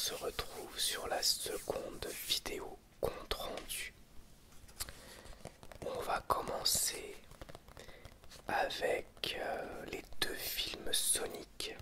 se retrouve sur la seconde vidéo compte rendu. On va commencer avec les deux films Sonic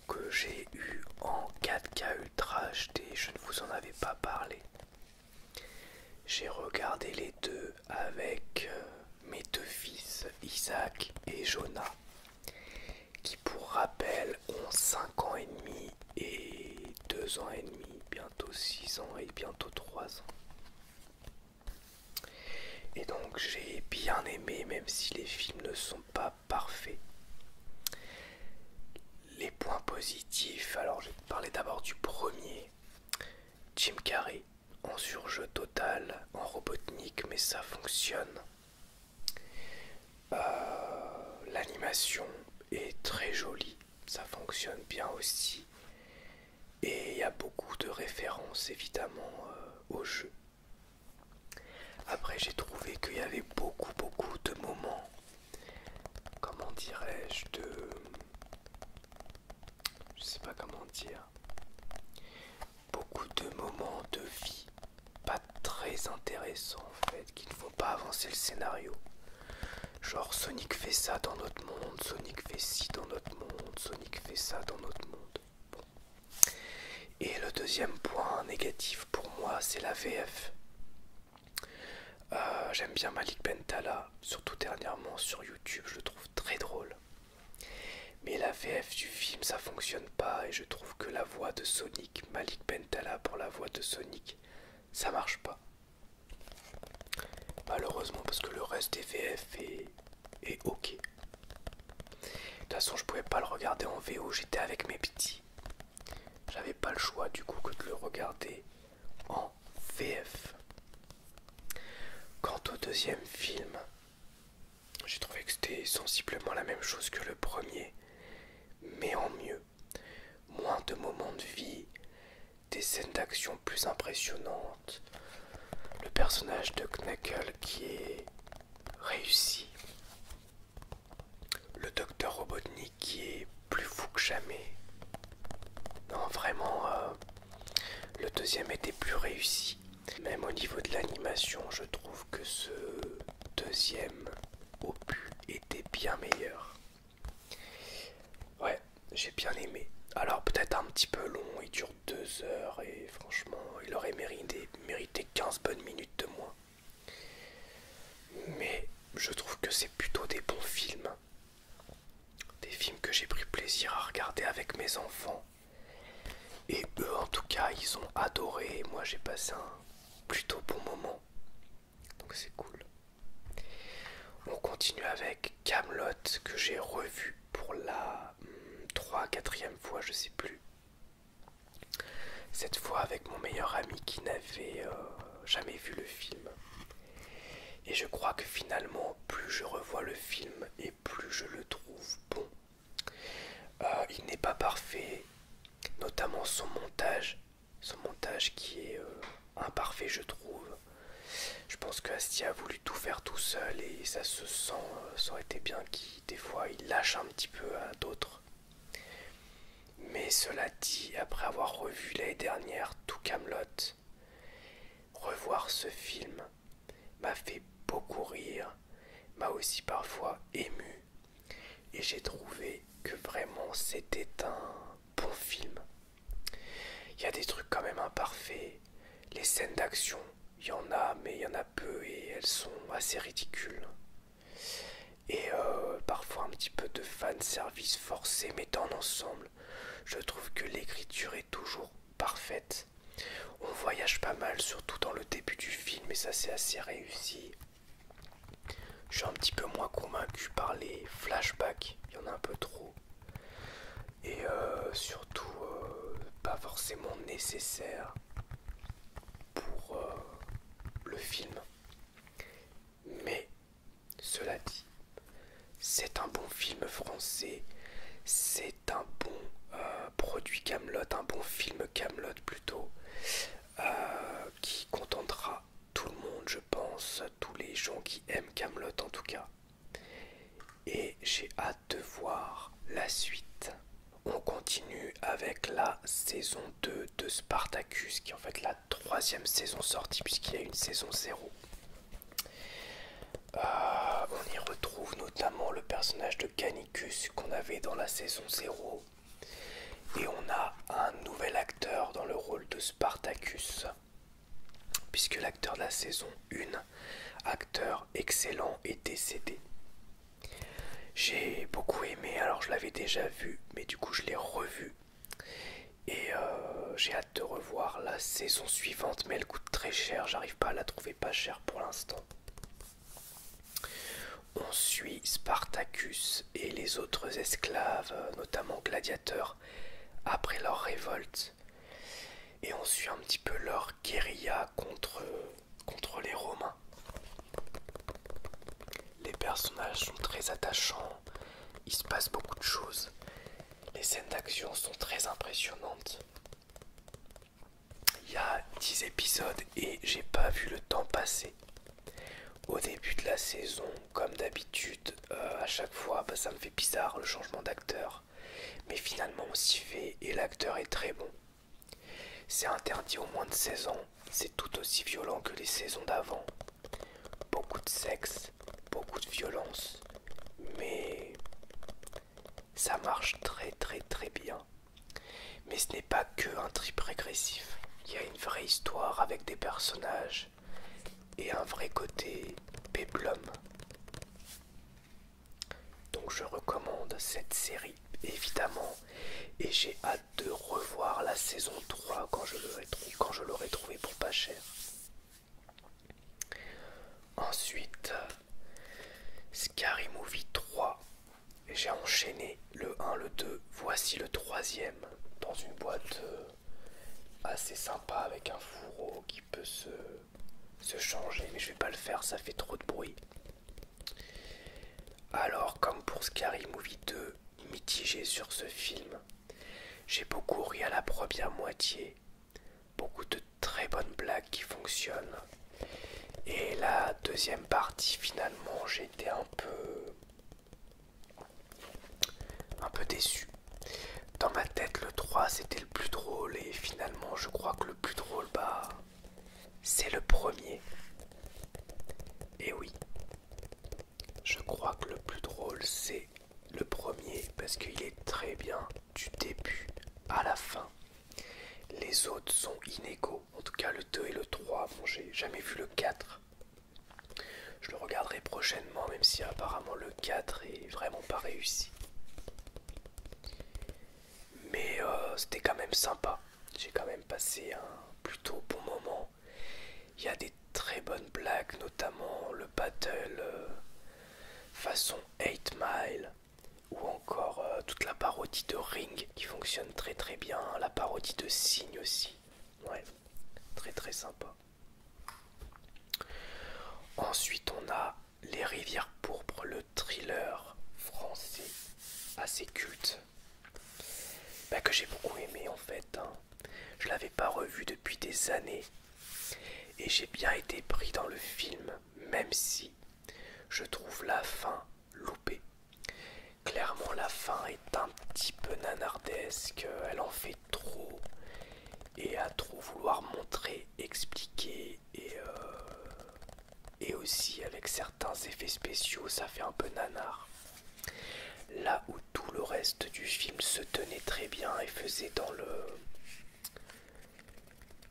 que j'ai eu en 4K Ultra HD. Je ne vous en avais pas parlé. J'ai regardé les deux avec mes deux fils, Isaac et Jonah, qui pour rappel ont 5 ans et demi et 2 ans et demi, bientôt 6 ans et bientôt 3 ans. Et donc j'ai bien aimé, même si les films ne sont pas parfaits. Les points positifs, alors je vais parler d'abord du premier, Jim Carrey, en surjeu total, en Robotnik, mais ça fonctionne. L'animation est très jolie, ça fonctionne bien aussi. Et il y a beaucoup de références évidemment au jeu. Après j'ai trouvé qu'il y avait beaucoup de moments, comment dirais-je, je sais pas comment dire, beaucoup de moments de vie pas très intéressants en fait, qui ne font pas avancer le scénario. Genre Sonic fait ça dans notre monde, Sonic fait ci dans notre monde, Sonic fait ça dans notre monde. Bon. Et le deuxième point négatif pour moi, c'est la VF. J'aime bien Malik Bentala, surtout dernièrement sur YouTube, je le trouve très drôle. Mais la VF du film, ça fonctionne pas et je trouve que la voix de Sonic, Malik Bentala pour la voix de Sonic, ça marche pas. Malheureusement parce que le reste des VF est ok. De toute façon je pouvais pas le regarder en VO, j'étais avec mes petits. J'avais pas le choix du coup que de le regarder en VF. Quant au deuxième film, j'ai trouvé que c'était sensiblement la même chose que le premier, mais en mieux. Moins de moments de vie, des scènes d'action plus impressionnantes, le personnage de Knuckles qui est réussi, le docteur Robotnik qui est plus fou que jamais. Non, vraiment, le deuxième était plus réussi. Même au niveau de l'animation, je trouve que ce deuxième opus était bien meilleur. Ouais, j'ai bien aimé. Alors peut-être un petit peu long, il dure 2 heures et franchement, il aurait mérité 15 bonnes minutes de moins. Mais je trouve que c'est plutôt des bons films. Des films que j'ai pris plaisir à regarder avec mes enfants. Et eux en tout cas, ils ont adoré. Et moi j'ai passé un plutôt bon moment. Donc c'est cool. On continue avec Kaamelott que j'ai revu pour la 4e fois, je sais plus. Cette fois avec mon meilleur ami qui n'avait jamais vu le film. Et je crois que finalement, plus je revois le film et plus je le trouve bon. Il n'est pas parfait, notamment son montage qui est imparfait je trouve. Je pense que Astier a voulu tout faire tout seul et ça se sent, ça aurait été bien qu'il, des fois, il lâche un petit peu à d'autres. Mais cela dit, après avoir revu l'année dernière tout Kaamelott, revoir ce film m'a fait beaucoup rire, m'a aussi parfois ému, et j'ai trouvé que vraiment c'était un bon film. Il y a des trucs quand même imparfaits, les scènes d'action, il y en a, mais il y en a peu et elles sont assez ridicules. Et parfois un petit peu de fan service forcé, mais dans l'ensemble, je trouve que l'écriture est toujours parfaite. On voyage pas mal, surtout dans le début du film, et ça c'est assez réussi. Je suis un petit peu moins convaincu par les flashbacks, il y en a un peu trop. Et surtout pas forcément nécessaire pour le film. Mais cela dit, c'est un bon film français, c'est un bon produit Kaamelott, un bon film Kaamelott plutôt, qui contentera tout le monde, je pense, tous les gens qui aiment Kaamelott en tout cas. Et j'ai hâte de voir la suite. On continue avec la saison 2 de Spartacus, qui est en fait la troisième saison sortie puisqu'il y a une saison 0. On y retrouve notamment le personnage de Canicus qu'on avait dans la saison 0. Et on a un nouvel acteur dans le rôle de Spartacus, puisque l'acteur de la saison 1, acteur excellent, est décédé. J'ai beaucoup aimé, alors je l'avais déjà vu, mais du coup je l'ai revu. Et j'ai hâte de revoir la saison suivante, mais elle coûte très cher, j'arrive pas à la trouver pas chère pour l'instant. On suit Spartacus et les autres esclaves, notamment gladiateurs, après leur révolte. Et on suit un petit peu leur guérilla contre les Romains. Les personnages sont très attachants, il se passe beaucoup de choses. Les scènes d'action sont très impressionnantes. Il y a 10 épisodes et j'ai pas vu le temps passer. Au début de la saison, comme d'habitude, à chaque fois, ça me fait bizarre le changement d'acteur. Mais finalement, on s'y fait et l'acteur est très bon. C'est interdit aux moins de 16 ans, c'est tout aussi violent que les saisons d'avant. Beaucoup de sexe, beaucoup de violence, mais ça marche très très très bien. Mais ce n'est pas que un trip régressif. Il y a une vraie histoire avec des personnages et un vrai côté péplum. Donc je recommande cette série, évidemment, et j'ai hâte de revoir la saison 3 quand je l'aurai trouvé pour pas cher. Ensuite, Scary Movie 3. J'ai enchaîné le 1, le 2, voici le troisième, dans une boîte assez sympa avec un fourreau qui peut se changer, mais je vais pas le faire, ça fait trop de bruit. Alors, comme pour Scary Movie 2, mitigé sur ce film, j'ai beaucoup ri à la première moitié, beaucoup de très bonnes blagues qui fonctionnent, et la deuxième partie, finalement, j'ai été un peu déçu. Dans ma tête, le 3 c'était le plus drôle, et finalement, je crois que le plus drôle, c'est le premier. Et oui, je crois que le plus drôle, c'est le premier, parce qu'il est très bien du début à la fin. Les autres sont inégaux, en tout cas le 2 et le 3, bon j'ai jamais vu le 4. Je le regarderai prochainement, même si apparemment le 4 est vraiment pas réussi. Mais c'était quand même sympa, j'ai quand même passé un plutôt bon moment. Il y a des très bonnes blagues, notamment le battle façon 8 Mile, ou encore toute la parodie de Ring qui fonctionne très très bien, la parodie de Signe aussi, ouais, très très sympa. Ensuite on a Les Rivières Pourpres, le thriller français assez culte, que j'ai beaucoup aimé en fait, hein. Je l'avais pas revu depuis des années et j'ai bien été pris dans le film, même si je trouve la fin loupée. Clairement la fin est un petit peu nanardesque, elle en fait trop et à trop vouloir montrer, expliquer et aussi avec certains effets spéciaux ça fait un peu nanar. Là où tout le reste du film se tenait très bien et faisait dans le...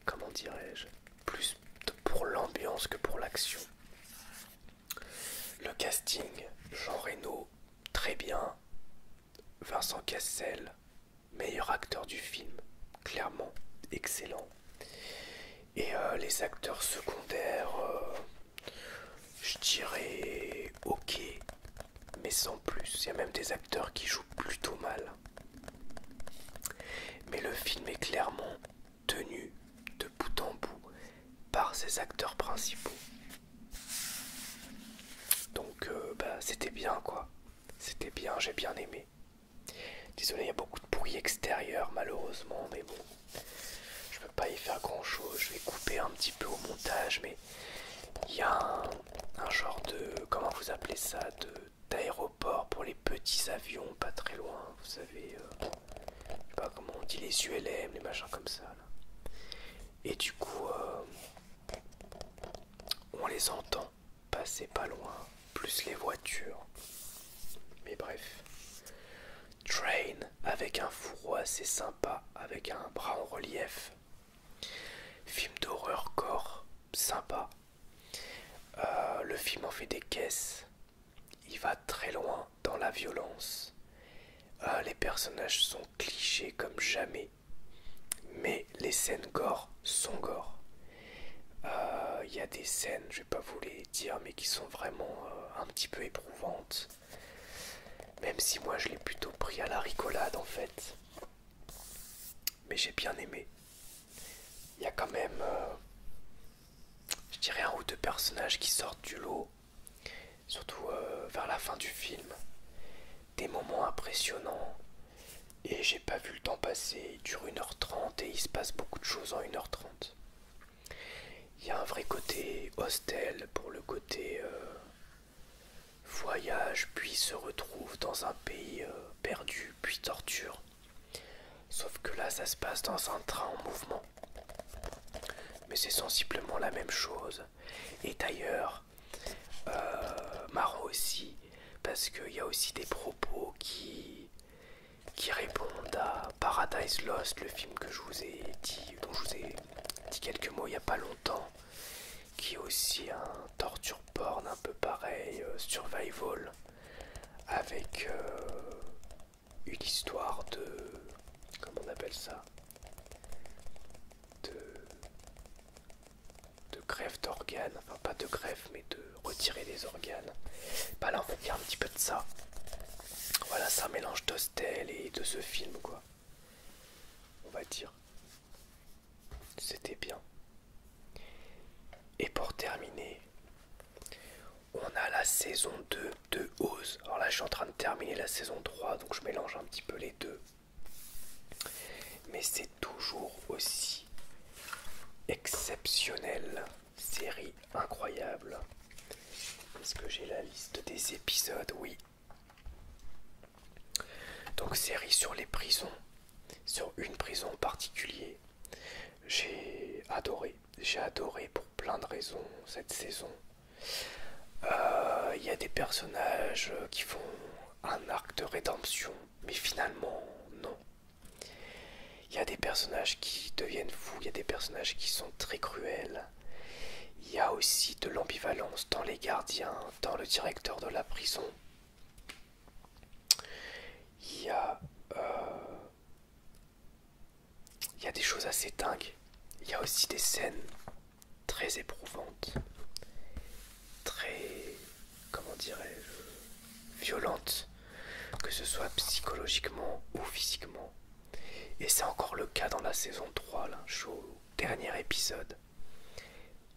comment dirais-je, plus pour l'ambiance que pour l'action. Le casting, Jean Reno, très bien. Vincent Cassel, meilleur acteur du film, clairement, excellent. Et les acteurs secondaires, je dirais ok, mais sans plus. Il y a même des acteurs qui jouent plutôt mal. Mais le film est clairement tenu de bout en bout par ses acteurs principaux. Donc c'était bien quoi. C'était bien, j'ai bien aimé. Désolé, il y a beaucoup de bruit extérieur malheureusement, mais bon, je peux pas y faire grand chose. Je vais couper un petit peu au montage, mais il y a un genre de, comment vous appelez ça, d'aéroport pour les petits avions, pas très loin, vous savez, je sais pas comment on dit les ULM, les machins comme ça. Là. Et du coup, on les entend passer pas loin, plus les voitures. Mais bref. Train avec un fourreau assez sympa, avec un bras en relief. Film d'horreur gore, sympa. Le film en fait des caisses. Il va très loin dans la violence. Les personnages sont clichés comme jamais. Mais les scènes gore sont gore. Il y a des scènes, je vais pas vous les dire, mais qui sont vraiment un petit peu éprouvantes. Même si moi je l'ai plutôt pris à la rigolade en fait. Mais j'ai bien aimé. Il y a quand même, je dirais, un ou deux personnages qui sortent du lot. Surtout vers la fin du film. Des moments impressionnants. Et j'ai pas vu le temps passer. Il dure 1h30 et il se passe beaucoup de choses en 1h30. Il y a un vrai côté hostel pour le côté voyage, puis se retrouve dans un pays perdu, puis torture. Sauf que là, ça se passe dans un train en mouvement. Mais c'est sensiblement la même chose. Et d'ailleurs, marrant aussi, parce qu'il y a aussi des propos qui répondent à Paradise Lost, le film que je vous ai dit, dont je vous ai dit quelques mots il n'y a pas longtemps, qui est aussi un torture porn un peu pareil, survival, avec une histoire de... comment on appelle ça, de greffe d'organes, enfin pas de greffe mais de retirer des organes. Bah là on va dire un petit peu de ça. Voilà, c'est un mélange d'Hostel et de ce film quoi. On va dire. C'était bien. Et pour terminer, on a la saison 2 de Oz. Alors là je suis en train de terminer la saison 3, donc je mélange un petit peu les deux. Mais c'est toujours aussi exceptionnel. Série incroyable. Est-ce que j'ai la liste des épisodes? Oui. Donc série sur les prisons. Sur une prison en particulier. J'ai adoré pour plein de raisons cette saison. Il y a des personnages qui font un arc de rédemption, mais finalement non. Il y a des personnages qui deviennent fous, il y a des personnages qui sont très cruels. Il y a aussi de l'ambivalence dans les gardiens, dans le directeur de la prison. Il y a, il y a des choses assez dingues. Il y a aussi des scènes très éprouvantes, très, comment dirais-je, violentes, que ce soit psychologiquement ou physiquement. Et c'est encore le cas dans la saison 3, là, je suis au dernier épisode.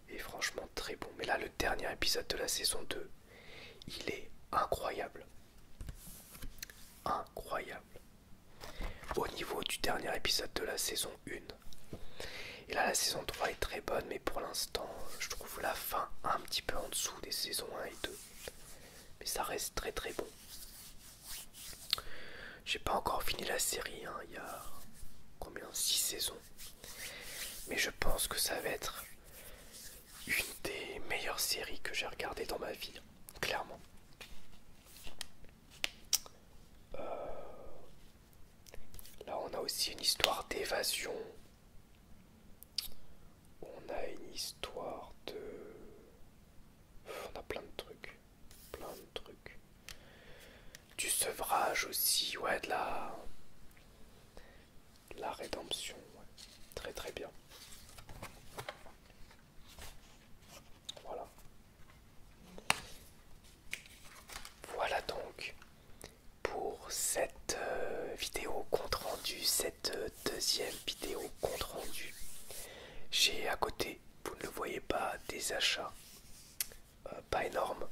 Et franchement très bon. Mais là le dernier épisode de la saison 2, il est incroyable. Incroyable. Au niveau du dernier épisode de la saison 1. Et là la saison 3 est très bonne, mais pour l'instant je trouve la fin un petit peu en dessous des saisons 1 et 2. Mais ça reste très très bon. J'ai pas encore fini la série, hein. Il y a combien, 6 saisons. Mais je pense que ça va être une des meilleures séries que j'ai regardées dans ma vie, clairement. Là on a aussi une histoire d'évasion. On a une histoire de... On a plein de trucs. Plein de trucs. Du sevrage aussi, ouais, de la rédemption. Ouais. Très très bien. Voilà. Voilà donc pour cette vidéo compte rendu, cette deuxième vidéo compte rendu. J'ai à côté, vous ne le voyez pas, des achats. Pas énormes,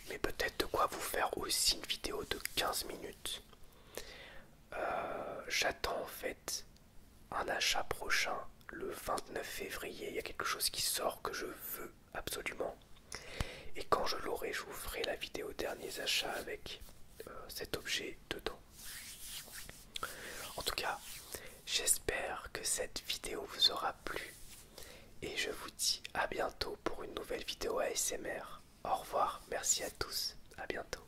mais peut-être de quoi vous faire aussi une vidéo de 15 minutes. J'attends en fait un achat prochain le 29 février. Il y a quelque chose qui sort que je veux absolument. Et quand je l'aurai, je vous ferai la vidéo derniers achats avec cet objet dedans. En tout cas, que cette vidéo vous aura plu. Et je vous dis à bientôt pour une nouvelle vidéo ASMR. Au revoir, merci à tous, à bientôt.